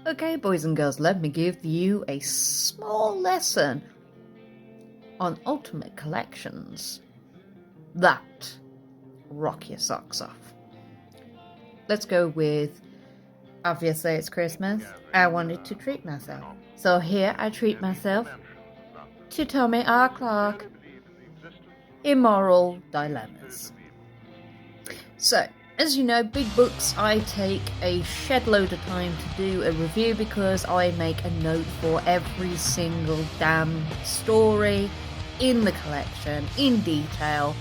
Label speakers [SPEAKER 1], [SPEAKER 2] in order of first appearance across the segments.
[SPEAKER 1] Okay, boys and girls, let me give you a small lesson on ultimate collections that rock your socks off. Let's go with, obviously it's Christmas, I wanted to treat myself. So here I treat myself to Tommy R. Clarke, Immoral Dilemmas. So, as you know, big books, I take a shed load of time to do a review because I make a note for every single damn story in the collection in detail,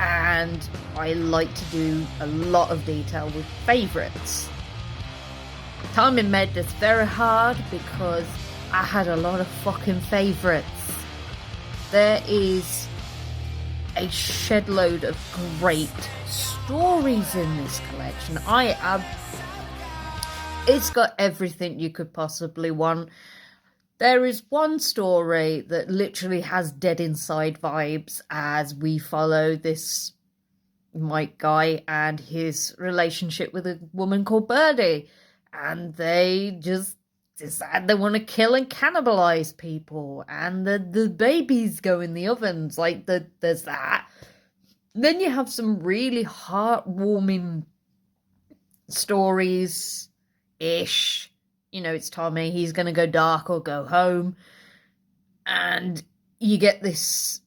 [SPEAKER 1] and I like to do a lot of detail with favourites. Tommy made this very hard because I had a lot of fucking favourites. There is a shed load of great stories in this collection. It's got everything you could possibly want. There is one story that literally has Dead Inside vibes as we follow this Mike guy and his relationship with a woman called Birdie, and they just decide they want to kill and cannibalize people, and the babies go in the ovens. There's that. Then you have some really heartwarming stories ish. You know, it's Tommy, he's gonna go dark or go home, and you get this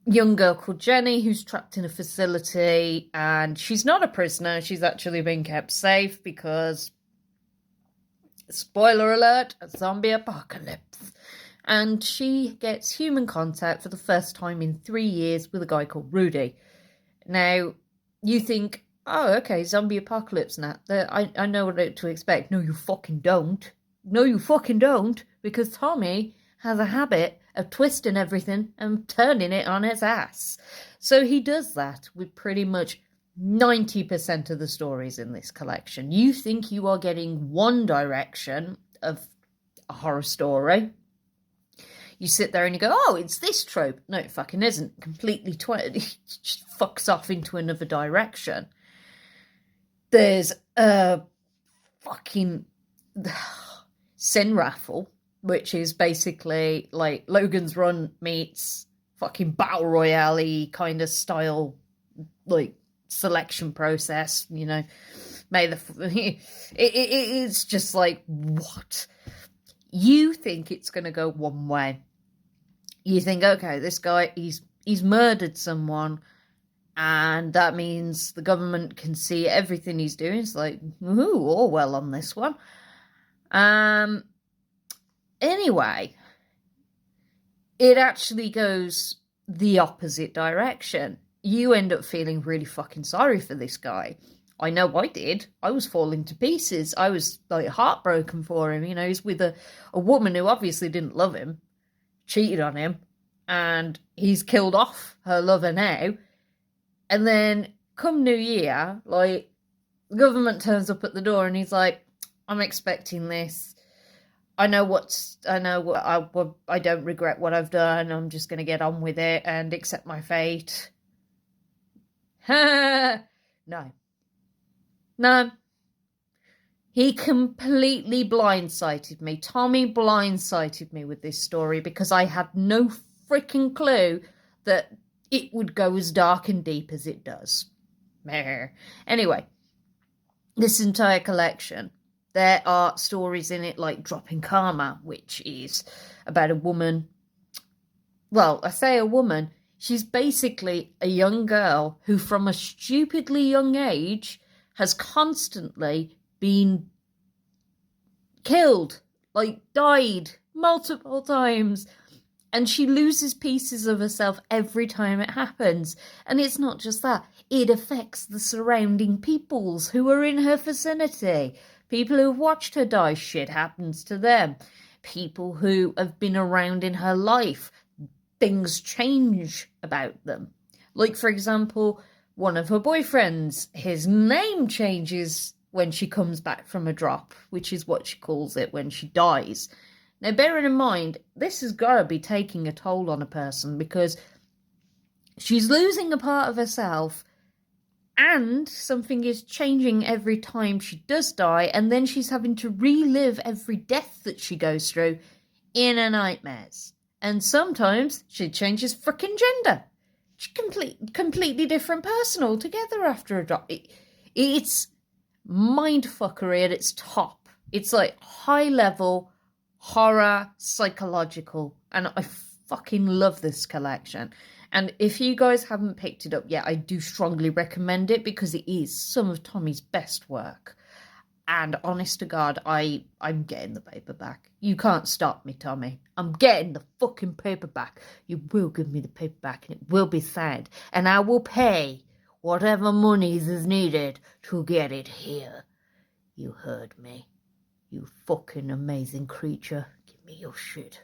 [SPEAKER 1] young girl called Jenny who's trapped in a facility, and she's not a prisoner, she's actually been kept safe because, spoiler alert, a zombie apocalypse. And she gets human contact for the first time in 3 years with a guy called Rudy. Now, you think, oh, okay, zombie apocalypse now. I know what to expect. No, you fucking don't. No, you fucking don't. Because Tommy has a habit of twisting everything and turning it on its ass. So he does that with pretty much 90% of the stories in this collection. You think you are getting one direction of a horror story. You sit there and you go, oh, it's this trope. No, it fucking isn't. Completely it just fucks off into another direction. There's a fucking Sin Raffle, which is basically like Logan's Run meets fucking Battle Royale kind of style, like, selection process, you know. It's just like, what? You think it's going to go one way. You think, okay, this guy, he's murdered someone, and that means the government can see everything he's doing. It's like, ooh, all well on this one. Anyway, it actually goes the opposite direction. You end up feeling really fucking sorry for this guy. I know I did. I was falling to pieces. I was like heartbroken for him. You know, he's with a woman who obviously didn't love him, cheated on him, and he's killed off her lover now. And then come New Year, like, the government turns up at the door and he's like, I'm expecting this. I don't regret what I've done. I'm just going to get on with it and accept my fate. No. No. He completely blindsided me. Tommy blindsided me with this story because I had no freaking clue that it would go as dark and deep as it does. Anyway, this entire collection, there are stories in it like Dropping Karma, which is about a woman. Well, I say a woman. She's basically a young girl who, from a stupidly young age, has constantly been killed, like died multiple times. And she loses pieces of herself every time it happens. And it's not just that. It affects the surrounding peoples who are in her vicinity. People who've watched her die, shit happens to them. People who have been around in her life, things change about them. Like, for example, one of her boyfriends, his name changes when she comes back from a drop, which is what she calls it when she dies. Now, bearing in mind, this has got to be taking a toll on a person because she's losing a part of herself And something is changing every time she does die, and then she's having to relive every death that she goes through in her nightmares. And sometimes she changes frickin' gender. She's completely different person altogether after a die. It's mindfuckery at its top. It's like high level horror, psychological, and I fucking love this collection. And if you guys haven't picked it up yet, I do strongly recommend it because it is some of Tommy's best work. And honest to God, I'm getting the paperback. You can't stop me, Tommy. I'm getting the fucking paperback. You will give me the paperback and it will be signed. And I will pay whatever monies is needed to get it here. You heard me. You fucking amazing creature. Give me your shit.